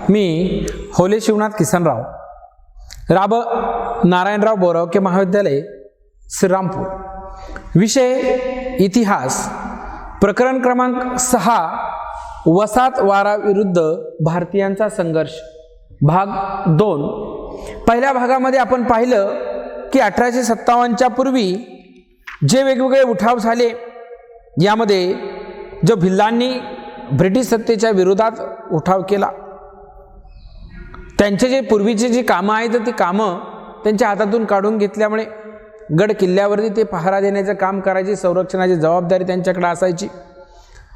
मी होले शिवनाथ किसनराव, राब नारायणराव बोरवके महाविद्यालय श्रीरामपूर, विषय इतिहास, प्रकरण क्रमांक 6, वसाहत वारा विरुद्ध भारतीयांचा संघर्ष, भाग 2। पहिल्या भागामध्ये आपण पाहिलं की 1857च्या पूर्वी जे वेगवेगळे उठाव झाले, यामध्ये जो भिल्लांनी ब्रिटिश सत्तेच्या विरोधात उठाव केला, त्यांचे जे पूर्वीचे जी कामं आहेत ती कामं त्यांच्या हातातून काढून घेतल्यामुळे गड किल्ल्यावरती ते पहारा देण्याचं काम करायची, संरक्षणाची जबाबदारी त्यांच्याकडे असायची,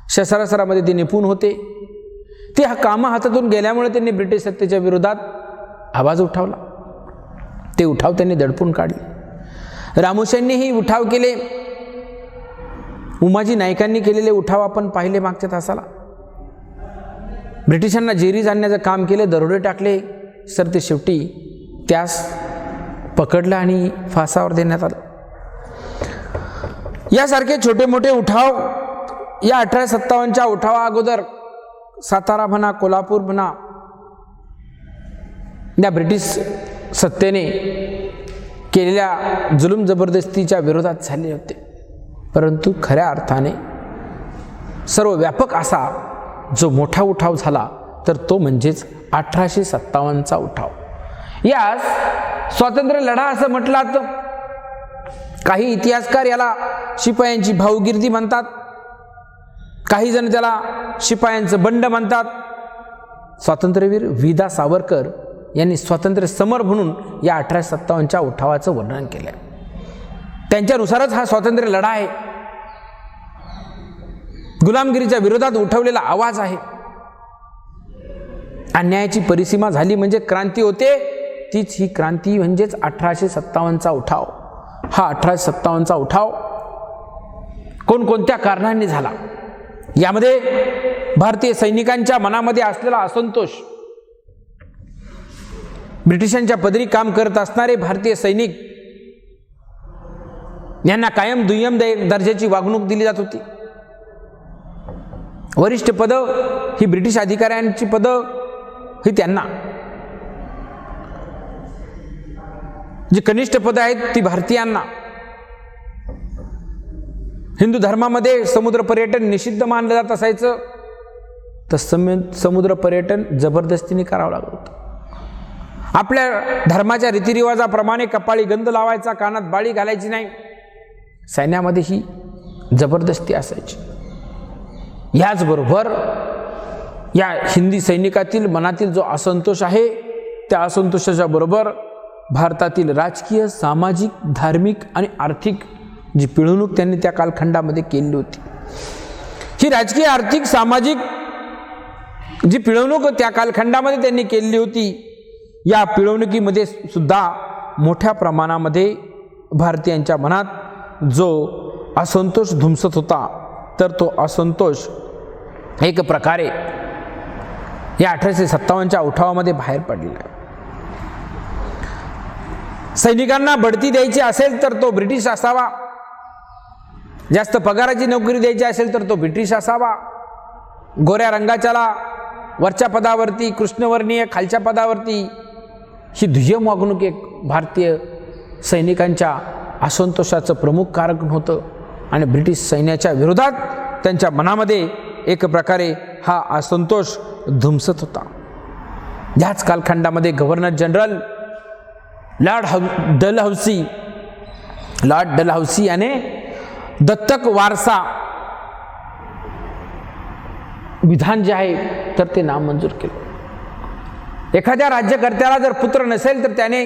शस्त्रास्त्रामध्ये ते निपुण होते। ते कामं हातातून गेल्यामुळे त्यांनी ब्रिटिश सत्तेच्या विरोधात आवाज उठवला, ते उठाव त्यांनी दडपून काढले। रामोश्यांनीही उठाव केले, उमाजी नाईकांनी केलेले उठाव आपण पाहिले मागच्या तासाला। ब्रिटिशांना जेरीज आणण्याचं काम केले, दरोडे टाकले, सर ते शेवटी त्यास पकडलं आणि फासावर देण्यात आलं। यासारखे छोटे मोठे उठाव या 1857च्या उठावा अगोदर सातारा म्हणा, कोल्हापूर म्हणा, या ब्रिटिश सत्तेने केलेल्या जुलूम जबरदस्तीच्या विरोधात झाले होते। परंतु खऱ्या अर्थाने सर्व व्यापक असा जो मोठा उठाव झाला तर तो म्हणजेच 1857चा उठाव। यास स्वातंत्र्य लढा असं म्हटलं जातं। काही इतिहासकार याला शिपायांची भाऊगिर्दी म्हणतात, काही जण त्याला शिपायांचं बंड म्हणतात। स्वातंत्र्यवीर वि.दा. सावरकर यांनी स्वातंत्र्य समर म्हणून या 1857च्या उठावाचं वर्णन केलं। त्यांच्यानुसारच हा स्वातंत्र्य लढा आहे, गुलामगिरीच्या विरोधात उठवलेला आवाज आहे। अन्यायाची परिसीमा झाली म्हणजे क्रांती होते, तीच ही क्रांती म्हणजेच 1857चा उठाव। हा 1857चा उठाव कोणकोणत्या कारणांनी झाला, यामध्ये भारतीय सैनिकांच्या मनामध्ये असलेला असंतोष, ब्रिटिशांच्या पदरी काम करत असणारे भारतीय सैनिक यांना कायम दुय्यम दर्जाची वागणूक दिली जात होती। वरिष्ठ पद ही ब्रिटिश अधिकाऱ्यांची पद ही त्यांना, जी कनिष्ठ पद आहेत ती भारतीयांना। हिंदू धर्मामध्ये समुद्र पर्यटन निषिद्ध मानलं जात असायचं, तर समुद्र पर्यटन जबरदस्तीने करावं लागत होतं। आपल्या धर्माच्या रीतिरिवाजाप्रमाणे कपाळी गंध लावायचा, कानात बाळी घालायची नाही, सैन्यामध्ये ही जबरदस्ती असायची। याचबरोबर या हिंदी सैनिकातील मनातील जो असंतोष आहे, त्या असंतोषाच्या बरोबर भारतातील राजकीय, सामाजिक, धार्मिक आणि आर्थिक जी पिळवणूक त्यांनी त्या कालखंडामध्ये केली होती, ही राजकीय, आर्थिक, सामाजिक जी पिळवणूक त्या कालखंडामध्ये त्यांनी केलेली होती, या पिळवणुकीमध्ये सुद्धा मोठ्या प्रमाणामध्ये भारतीयांच्या मनात जो असंतोष धुमसत होता, तर तो असंतोष एक प्रकारे या 1857च्या उठावामध्ये बाहेर पडलेला आहे। सैनिकांना बढती द्यायची असेल तर तो ब्रिटिश असावा, जास्त पगाराची नोकरी द्यायची असेल तर तो ब्रिटिश असावा, गोऱ्या रंगाच्याला वरच्या पदावरती, कृष्णवर्णीय खालच्या पदावरती, ही दुय्यम वागणूक एक भारतीय सैनिकांच्या असंतोषाचं प्रमुख कारण होतं आणि ब्रिटिश सैन्याच्या विरोधात त्यांच्या मनामध्ये एक प्रकारे हा असंतोष धुमसत होता। याच कालखंडामध्ये गव्हर्नर जनरल लॉर्ड डलहौसी याने दत्तक वारसा विधान जे आहे तर ते नामंजूर केलं। एखाद्या राज्यकर्त्याला जर पुत्र नसेल तर त्याने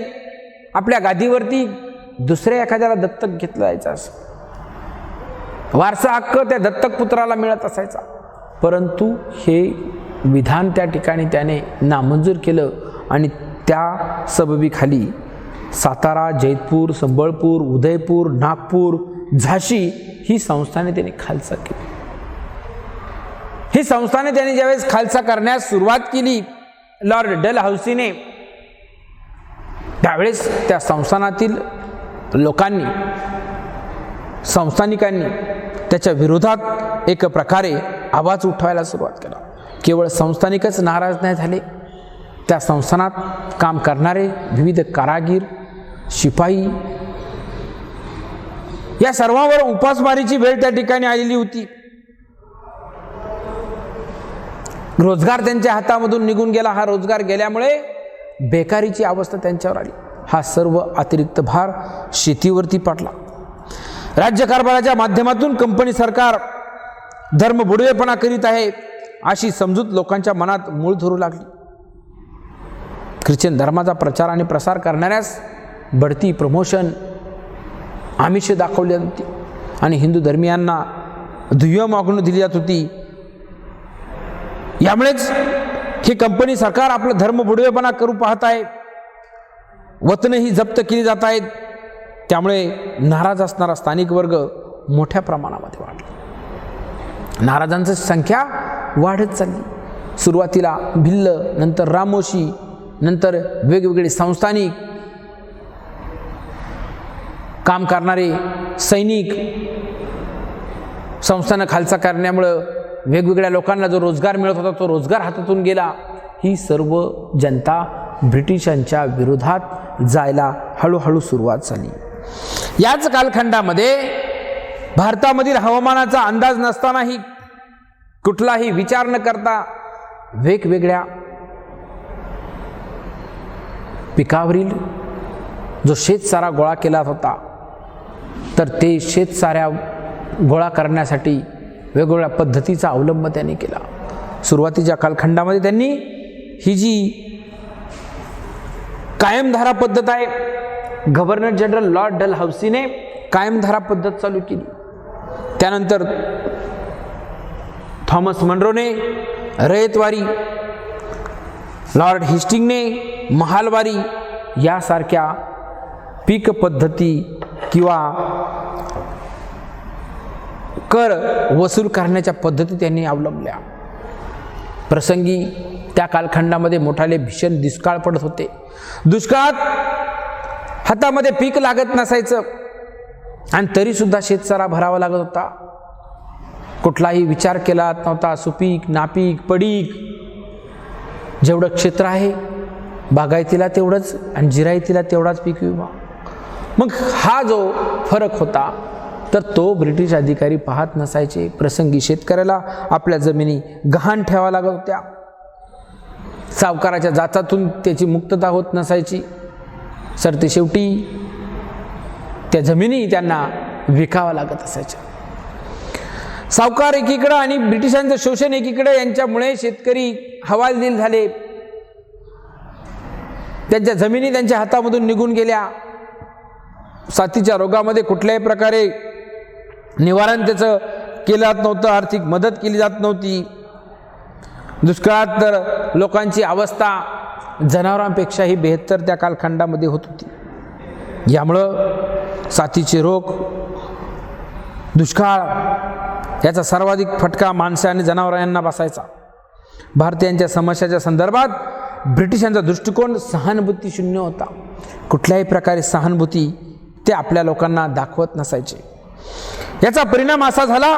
आपल्या गादीवरती दुसऱ्या एखाद्याला दत्तक घेतलं जायचं असं, वारसा हक्क त्या दत्तक पुत्राला मिळत असायचा। परंतु हे विधान त्या ठिकाणी त्याने नामंजूर केलं आणि त्या सबबीखाली सातारा, जयपूर, संबळपूर, उदयपूर, नागपूर, झाशी ही संस्थाने त्यांनी खालसा केली। ही संस्थाने त्यांनी ज्यावेळेस खालसा करण्यास सुरुवात केली लॉर्ड डलहौसीने, त्यावेळेस त्या संस्थानातील लोकांनी, संस्थानिकांनी त्याच्या विरोधात एक प्रकारे आवाज उठवायला सुरुवात केला। केवळ संस्थानिकच नाराज नाही झाले, त्या संस्थानात काम करणारे विविध कारागीर, शिपाई या सर्वांवर उपासमारीची वेळ त्या ठिकाणी आलेली होती. रोजगार त्यांच्या हातामधून निघून गेला. हा रोजगार गेल्यामुळे बेकारीची अवस्था त्यांच्यावर आली. हा सर्व अतिरिक्त भार शेतीवरती पडला. राज्यकारभाराच्या माध्यमातून कंपनी सरकार धर्म बुडवेपणा करीत आहे अशी समजूत लोकांच्या मनात मूळ धरू लागली. ख्रिश्चन धर्माचा प्रचार आणि प्रसार करणाऱ्यास बढती, प्रमोशन, आमिष दाखवली जात होती आणि हिंदू धर्मियांना दुय्यम वागणूक दिली जात होती. यामुळेच ही कंपनी सरकार आपलं धर्म बुडवेपणा करू पाहत आहे. वतनही जप्त केली जात आहेत. त्यामुळे नाराज असणारा स्थानिक वर्ग मोठ्या प्रमाणामध्ये वाढला. नाराजांची संख्या वाढत चालली. सुरुवातीला भिल्ल, नंतर रामोशी, नंतर वेगवेगळे संस्थानिक काम करणारे सैनिक, संस्थानं खालसा करण्यामुळं वेगवेगळ्या लोकांना जो रोजगार मिळत होता तो रोजगार हातातून गेला. ही सर्व जनता ब्रिटिशांच्या विरोधात जायला हळूहळू सुरुवात झाली. याच कालखंडामध्ये भारतामधील हवामानाचा अंदाज नसतानाही, कुठलाही विचार न करता वेगवेगळ्या पिकावरील जो शेतसारा गोळा केला होता, तर ते शेतसाऱ्या गोळा करण्यासाठी वेगवेगळ्या पद्धतीचा अवलंब त्यांनी केला. सुरुवातीच्या कालखंडामध्ये त्यांनी ही जी कायमधारा पद्धत आहे, गव्हर्नर जनरल लॉर्ड डलहौसीने कायमधारा पद्धत चालू केली. त्यानंतर थॉमस मनरोने रयतवारी, लॉर्ड हेस्टिंगने महालवारी यासारख्या पीक पद्धती किंवा कर वसूल करण्याच्या पद्धती त्यांनी अवलंबल्या. प्रसंगी त्या कालखंडामध्ये मोठाले भीषण दुष्काळ पडत होते. दुष्काळात हातामध्ये पीक लागत नसायचं आणि तरी सुद्धा शेतसारा भरावा लागत होता. कुठलाही विचार केला नव्हता. सुपीक, नापीक, पडीक, जेवढं क्षेत्र आहे बागायतीला तेवढंच आणि जिरायतीला तेवढाच पीक विमा. मग हा जो फरक होता तर तो ब्रिटिश अधिकारी पाहत नसायचे. प्रसंगी शेतकऱ्याला आपल्या जमिनी गहाण ठेवाव्या लागत होत्या. सावकाराच्या जाचातून त्याची मुक्तता होत नसायची. सरते शेवटी त्या जमिनी त्यांना विकाव्या लागत असायच्या. सावकार एकीकडे आणि ब्रिटिशांचं शोषण एकीकडे यांच्यामुळे शेतकरी हवालदिल झाले. त्यांच्या जमिनी त्यांच्या हातामधून निघून गेल्या. साथीच्या रोगामध्ये कुठल्याही प्रकारे निवारण त्याचं केलं जात नव्हतं. आर्थिक मदत केली जात नव्हती. दुष्काळात तर लोकांची अवस्था जनावरांपेक्षाही बेहत्तर त्या कालखंडामध्ये होत होती. यामुळं साथीचे रोग, दुष्काळ याचा सर्वाधिक फटका माणसे आणि जनावरांना बसायचा. भारतीयांच्या समस्याच्या संदर्भात ब्रिटिशांचा दृष्टिकोन सहानुभूती शून्य होता. कुठल्याही प्रकारे सहानुभूती ते आपल्या लोकांना दाखवत नसायचे. याचा परिणाम असा झाला,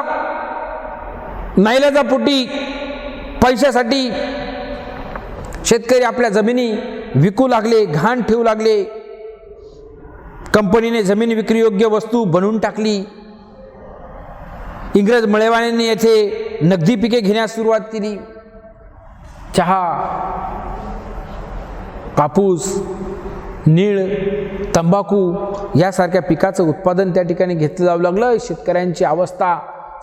नाईलाजापोटी पैशासाठी शेतकरी आपल्या जमिनी विकू लागले, घाण ठेवू लागले. कंपनीने जमीन विक्रीयोग्य वस्तू बनवून टाकली. इंग्रज मळेवाण्यांनी येथे नगदी पिके घेण्यास सुरुवात केली. चहा, कापूस, नीळ, तंबाखू यासारख्या पिकाचं उत्पादन त्या ठिकाणी घेतलं जाऊ लागलं. शेतकऱ्यांची अवस्था,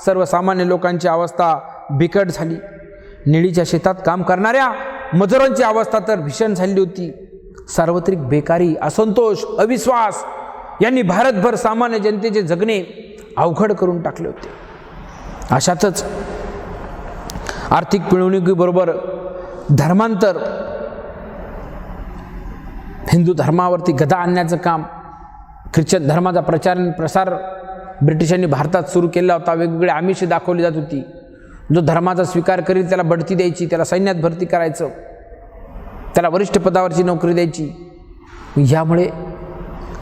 सर्वसामान्य लोकांची अवस्था बिकट झाली. निळीच्या शेतात काम करणाऱ्या मजुरांची अवस्था तर भीषण झाली होती. सार्वत्रिक बेकारी, असंतोष, अविश्वास यांनी भारतभर सामान्य जनतेचे जगणे अवघड करून टाकले होते. अशातच आर्थिक पिळवणुकीबरोबर धर्मांतर, हिंदू धर्मावरती गदा आणण्याचं काम, ख्रिश्चन धर्माचा प्रसार ब्रिटिशांनी भारतात सुरू केला होता. वेगवेगळे आमिष दाखवली जात होती. जो धर्माचा स्वीकार करील त्याला बढती द्यायची, त्याला सैन्यात भरती करायचं, त्याला वरिष्ठ पदावरची नोकरी द्यायची. यामुळे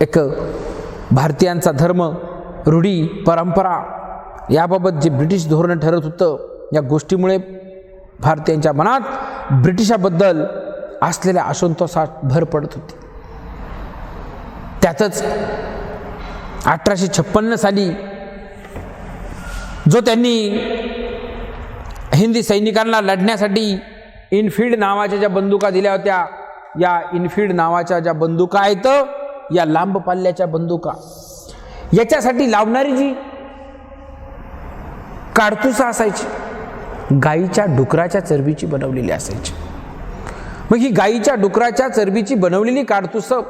एक भारतीयांचा धर्म, रूढी, परंपरा याबाबत जे ब्रिटिश धोरण ठरत होतं, या गोष्टीमुळे भारतीयांच्या मनात ब्रिटिशाबद्दल असलेल्या असंतोषात भर पडत होती. त्यातच 1856 साली जो त्यांनी हिंदी सैनिकांना लढण्यासाठी इनफील्ड नावाच्या ज्या बंदुका दिल्या होत्या, या इनफील्ड नावाच्या ज्या बंदुका आहेत, या लांब पल्ल्याच्या बंदुका, याच्यासाठी लावणारी जी काडतुसं असायची, गाईच्या डुकराच्या चरबीची बनवलेली असायची. मग ही गाईच्या डुकराच्या चरबीची बनवलेली काडतुसं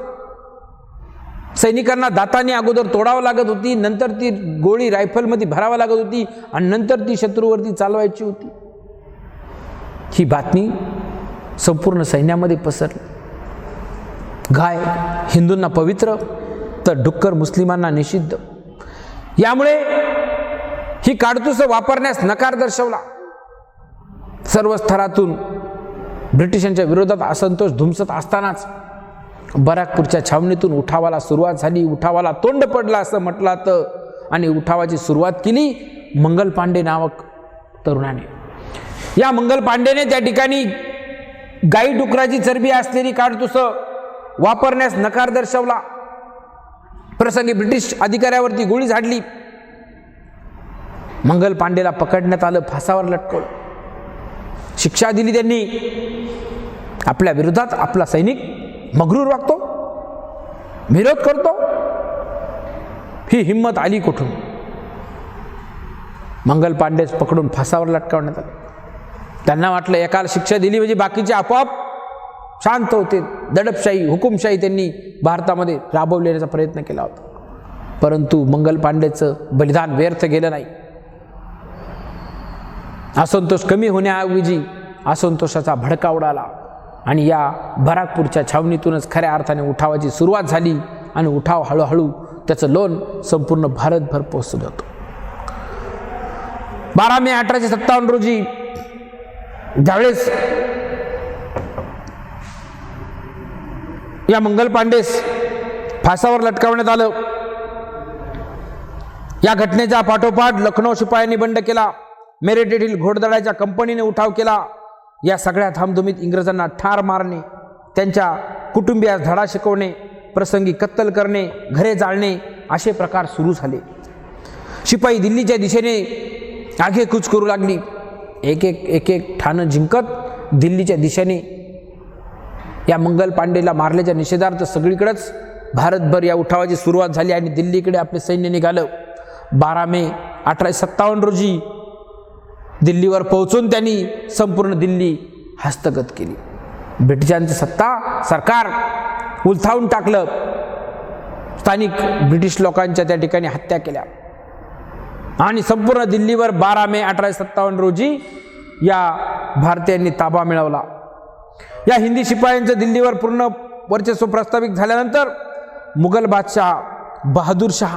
सैनिकांना दाताने अगोदर तोडावं लागत होती, नंतर ती गोळी रायफलमध्ये भरावं लागत होती आणि नंतर ती शत्रूवरती चालवायची होती. ही बातमी संपूर्ण सैन्यामध्ये पसरली. गाय हिंदूंना पवित्र तर डुक्कर मुस्लिमांना निषिद्ध. यामुळे ही काडतुसं वापरण्यास नकार दर्शवला. सर्व स्तरातून ब्रिटिशांच्या विरोधात असंतोष धुमसत असतानाच बराकपूरच्या छावणीतून उठावाला सुरुवात झाली. उठावाला तोंड पडला असं म्हटलं तर, आणि उठावाची सुरुवात केली मंगल पांडे नावक तरुणाने. या मंगल पांडेने त्या ठिकाणी गाई डुकराची चरबी असलेली काडतुसं वापरण्यास नकार दर्शवला. प्रसंगी ब्रिटिश अधिकाऱ्यावरती गोळी झाडली. मंगल पांडेला पकडण्यात आलं, फासावर लटकवलं, शिक्षा दिली त्यांनी. आपल्या विरोधात आपला सैनिक मगरूर वागतो, विरोध करतो, ही हिंमत आली कुठून? मंगल पांडेस पकडून फासावर लटकवण्यात आलं. त्यांना वाटलं एकाला शिक्षा दिली म्हणजे बाकीचे आपोआप शांत होते. दडपशाही, हुकुमशाही त्यांनी भारतामध्ये राबवण्याचा प्रयत्न केला होता. परंतु मंगल पांडेचं बलिदान व्यर्थ गेलं नाही. असंतोष कमी होण्याऐवजी असंतोषाचा भडका उडाला आणि या बराकपूरच्या छावणीतूनच खऱ्या अर्थाने उठावाची सुरुवात झाली आणि उठाव हळूहळू त्याचं लोण संपूर्ण भारतभर पोहोचलं होतं. 12 मे 1857 रोजी ज्यावेळेस या मंगल पांडेस फासावर लटकावण्यात आलं, या घटनेचा पाठोपाठ लखनौ शिपायांनी बंड केला. मेरठ येथील घोडदळाच्या कंपनीने उठाव केला. या सगळ्या धामधुमीत इंग्रजांना ठार मारणे, त्यांच्या कुटुंबियास धडा शिकवणे, प्रसंगी कत्तल करणे, घरे जाळणे असे प्रकार सुरू झाले. शिपाई दिल्लीच्या दिशेने आगेकूच करू लागली. एक एक ठाणं जिंकत दिल्लीच्या दिशेने या मंगल पांडेला मारल्याच्या निषेधार्थ सगळीकडेच भारतभर या उठावाची सुरुवात झाली आणि दिल्लीकडे आपले सैन्य निघालं. 12 मे 1857 रोजी दिल्लीवर पोहोचून त्यांनी संपूर्ण दिल्ली हस्तगत केली. ब्रिटिशांचं सरकार उलथावून टाकलं. स्थानिक ब्रिटिश लोकांच्या त्या ठिकाणी हत्या केल्या आणि संपूर्ण दिल्लीवर 12 मे 1857 रोजी या भारतीयांनी ताबा मिळवला. या हिंदी शिपायांचं दिल्लीवर पूर्ण वर्चस्व प्रस्थापित झाल्यानंतर मुघल बादशाह बहादूर शाह,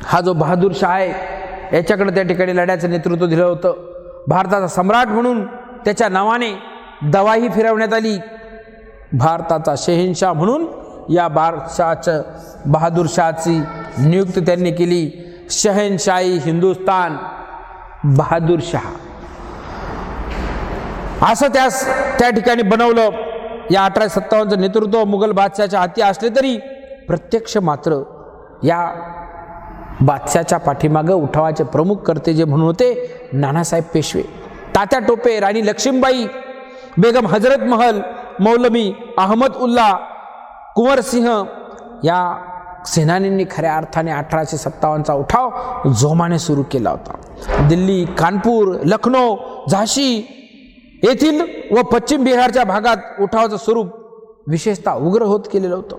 हा जो बहादूर शाह आहे याच्याकडे त्या ठिकाणी लढ्याचं नेतृत्व दिलं होतं. भारताचा सम्राट म्हणून त्याच्या नावाने दवाही फिरवण्यात आली. भारताचा शहेनशाह म्हणून या बहादूर शाहची नियुक्ती त्यांनी केली. शहेनशाही हिंदुस्तान बहादूर शाह असं त्या ठिकाणी बनवलं. या 1857चं नेतृत्व मुघल बादशाहच्या हाती असले तरी प्रत्यक्ष मात्र या बादशाहच्या पाठीमागं उठावाचे प्रमुख कर्ते जे म्हणून होते नानासाहेब पेशवे, तात्या टोपे, राणी लक्ष्मीबाई, बेगम हजरत महल, मौलवी अहमद उल्ला, कुंवरसिंह या सेनानींनी खऱ्या अर्थाने 1857चा उठाव जोमाने सुरू केला होता. दिल्ली, कानपूर, लखनौ, झाशी येथील व पश्चिम बिहारच्या भागात उठावाचं स्वरूप विशेषतः उग्र होत केलेलं होतं.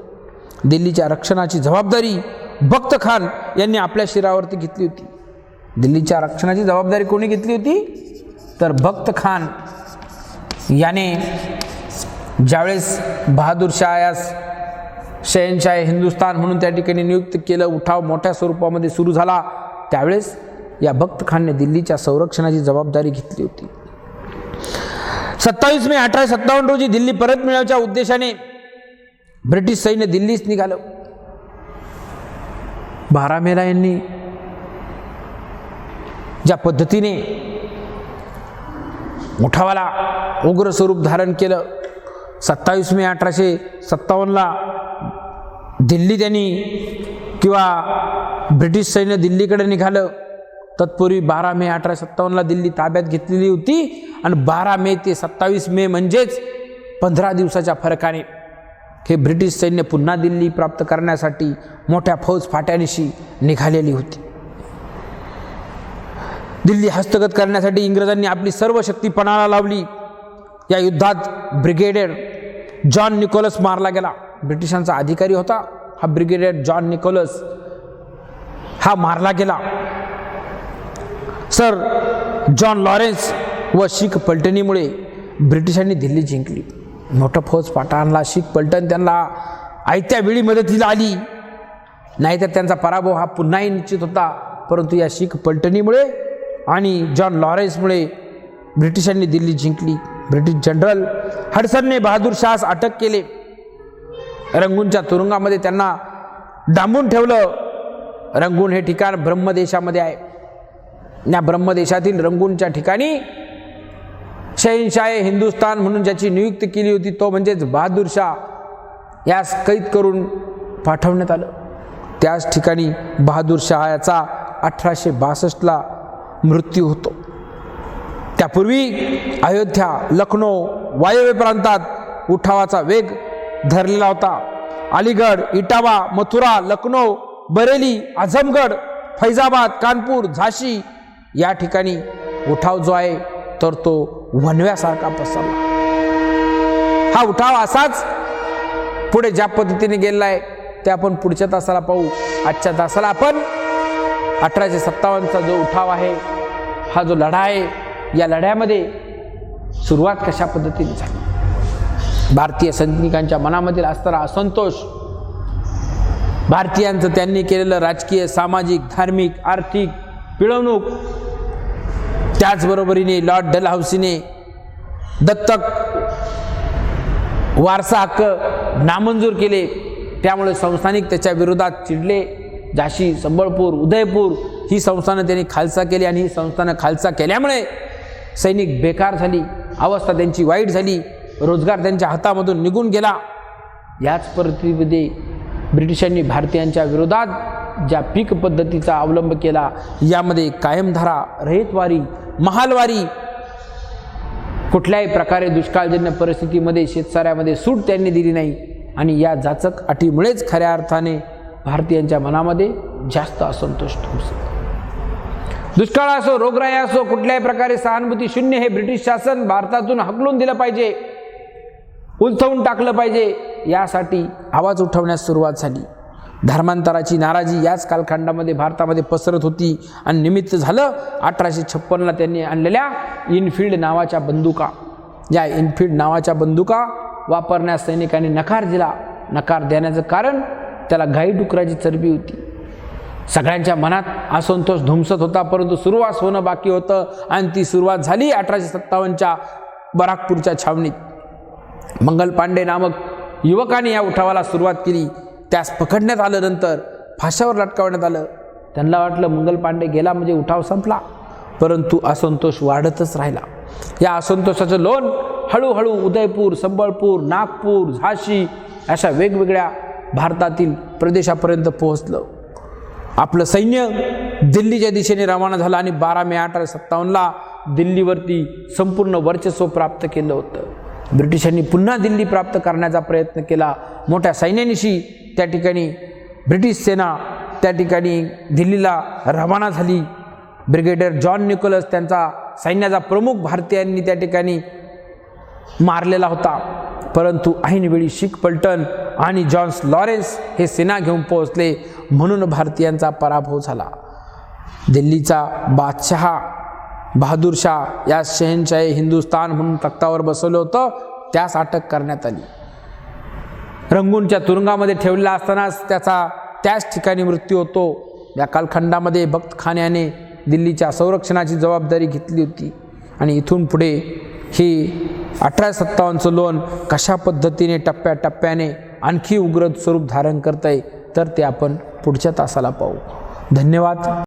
दिल्लीच्या रक्षणाची जबाबदारी बख्त खान यांनी आपल्या शिरावरती घेतली होती. दिल्लीच्या रक्षणाची जबाबदारी कोणी घेतली होती तर बख्त खान याने ज्यावेळेस बहादूर शाह यास शहेनशाह हिंदुस्तान म्हणून त्या ठिकाणी नियुक्त केलं, उठाव मोठ्या स्वरूपामध्ये सुरू झाला, त्यावेळेस या बख्त खानने दिल्लीच्या संरक्षणाची जबाबदारी घेतली होती. 27 मे 1857 रोजी दिल्ली परत मिळवण्याच्या उद्देशाने ब्रिटिश सैन्य दिल्लीस निघालं. 12 मेला यांनी ज्या पद्धतीने उठावाला उग्र स्वरूप धारण केलं, 27 मे 1857ला दिल्ली त्यांनी किंवा ब्रिटिश सैन्य दिल्लीकडे निघालं. तत्पूर्वी 12 मे 1857ला दिल्ली ताब्यात घेतलेली होती आणि 12 मे ते 27 मे म्हणजेच 15 दिवसाच्या फरकाने हे ब्रिटिश सैन्य पुन्हा दिल्ली प्राप्त करण्यासाठी मोठ्या फौज फाट्यानिशी निघालेली होती. दिल्ली हस्तगत करण्यासाठी इंग्रजांनी आपली सर्व शक्ती पणाला लावली. या युद्धात ब्रिगेडियर जॉन निकोलस मारला गेला. ब्रिटिशांचा अधिकारी होता हा ब्रिगेडियर जॉन निकोलस, हा मारला गेला. सर जॉन लॉरेन्स व शीख पलटणीमुळे ब्रिटिशांनी दिल्ली जिंकली. मोठा फौज फाटा आणला. शीख पलटण त्यांना आयत्या वेळी मदतीला आली, नाहीतर त्यांचा पराभव हा पुन्हाही निश्चित होता. परंतु या शीख पलटणीमुळे आणि जॉन लॉरेन्समुळे ब्रिटिशांनी दिल्ली जिंकली. ब्रिटिश जनरल हडसनने बहादूर शाहस अटक केले. रंगूनच्या तुरुंगामध्ये त्यांना डांबून ठेवलं. रंगून हे ठिकाण ब्रह्मदेशामध्ये आहे. या ब्रह्मदेशातील रंगूनच्या ठिकाणी शहनशाह हिंदुस्तान म्हणून ज्याची नियुक्ती केली होती तो म्हणजेच बहादूर शाह यास कैद करून पाठवण्यात आलं. त्याच ठिकाणी बहादूर शाह याचा 1862ला मृत्यू होतो. त्यापूर्वी अयोध्या, लखनौ, वायव्य प्रांतात उठावाचा वेग धरलेला होता. अलीगड, इटावा, मथुरा, लखनौ, बरेली, आझमगड, फैजाबाद, कानपूर, झाशी या ठिकाणी उठाव जो आहे तर तो वणव्यासारखा पसरला. हा उठाव असाच पुढे ज्या पद्धतीने गेलेला आहे ते आपण पुढच्या तासाला पाहू. आजच्या तासाला आपण 1857चा जो उठाव आहे, हा जो लढा आहे, या लढ्यामध्ये सुरुवात कशा पद्धतीने झाली, भारतीय सैनिकांच्या मनामधील असणारा असंतोष, भारतीयांचं त्यांनी केलेलं राजकीय, सामाजिक, धार्मिक, आर्थिक पिळवणूक, त्याचबरोबरीने लॉर्ड डलहौसीने दत्तक वारसा हक्क नामंजूर केले. त्यामुळे संस्थानिक त्याच्या विरोधात चिडले. झाशी, संबळपूर, उदयपूर ही संस्थानं त्यांनी खालसा केली आणि ही संस्थानं खालसा केल्यामुळे सैनिक बेकार झाली, अवस्था त्यांची वाईट झाली, रोजगार त्यांच्या हातामधून निघून गेला. याच परिस्थितीमध्ये ब्रिटिशांनी भारतीयांच्या विरोधात ज्या पीक पद्धतीचा अवलंब केला, यामध्ये कायमधारा, रहितवारी, महालवारी, कुठल्याही प्रकारे दुष्काळजन्य परिस्थितीमध्ये शेतसाऱ्यामध्ये सूट त्यांनी दिली नाही. आणि या जाचक अटीमुळेच खऱ्या अर्थाने भारतीयांच्या मनामध्ये जास्त असंतोष होता. दुष्काळ असो, रोगराई असो, कुठल्याही प्रकारे सहानुभूती शून्य हे ब्रिटिश शासन भारतातून हकलून दिलं पाहिजे, उलथवून टाकलं पाहिजे, यासाठी आवाज उठवण्यास सुरुवात झाली. धर्मांतराची नाराजी याच कालखंडामध्ये भारतामध्ये पसरत होती आणि निमित्त झालं 1856ला त्यांनी आणलेल्या इनफिल्ड नावाच्या बंदुका. या इनफिल्ड नावाच्या बंदुका वापरण्यास सैनिकांनी नकार दिला. नकार देण्याचं कारण त्याला गाई डुकराची चरबी होती. सगळ्यांच्या मनात असंतोष धुमसत होता, परंतु सुरुवात होणं बाकी होतं आणि ती सुरुवात झाली 1857च्या बराकपूरच्या छावणीत. मंगल पांडे नामक युवकाने या उठावाला सुरुवात केली. त्यास पकडण्यात आलं, नंतर फाशावर लटकावण्यात आलं. त्यांना वाटलं मंगल पांडे गेला म्हणजे उठाव संपला, परंतु असंतोष वाढतच राहिला. या असंतोषाचं लोण हळूहळू उदयपूर, संबळपूर, नागपूर, झाशी अशा वेगवेगळ्या भारतातील प्रदेशापर्यंत पोहोचलं. आपलं सैन्य दिल्लीच्या दिशेने रवाना झालं आणि 12 मे 1857ला दिल्लीवरती संपूर्ण वर्चस्व प्राप्त केलं होतं. ब्रिटिशांनी पुन्हा दिल्ली प्राप्त करण्याचा प्रयत्न केला. मोठ्या सैन्यानिशी त्या ठिकाणी ब्रिटिश सेना त्या ठिकाणी दिल्लीला रवाना झाली. ब्रिगेडियर जॉन निकोलस त्यांचा सैन्याचा प्रमुख भारतीयांनी त्या ठिकाणी मारलेला होता, परंतु ऐनवेळी शीख पलटण आणि जॉन लॉरेन्स हे सेना घेऊन पोहोचले, म्हणून भारतीयांचा पराभव झाला. दिल्लीचा बादशहा बहादूर शाह या शहनशाह हिंदुस्तान म्हणून तख्तावर बसवलं होतं, त्यास अटक करण्यात आली. रंगूनच्या तुरुंगामध्ये ठेवलेला असतानाच त्याचा त्याच ठिकाणी मृत्यू होतो. या कालखंडामध्ये बख्त खान याने दिल्लीच्या संरक्षणाची जबाबदारी घेतली होती आणि इथून पुढे ही 1857चं लोण कशा पद्धतीने टप्प्याटप्प्याने आणखी उग्र स्वरूप धारण करत आहे तर ते आपण पुढच्या तासाला पाहू. धन्यवाद.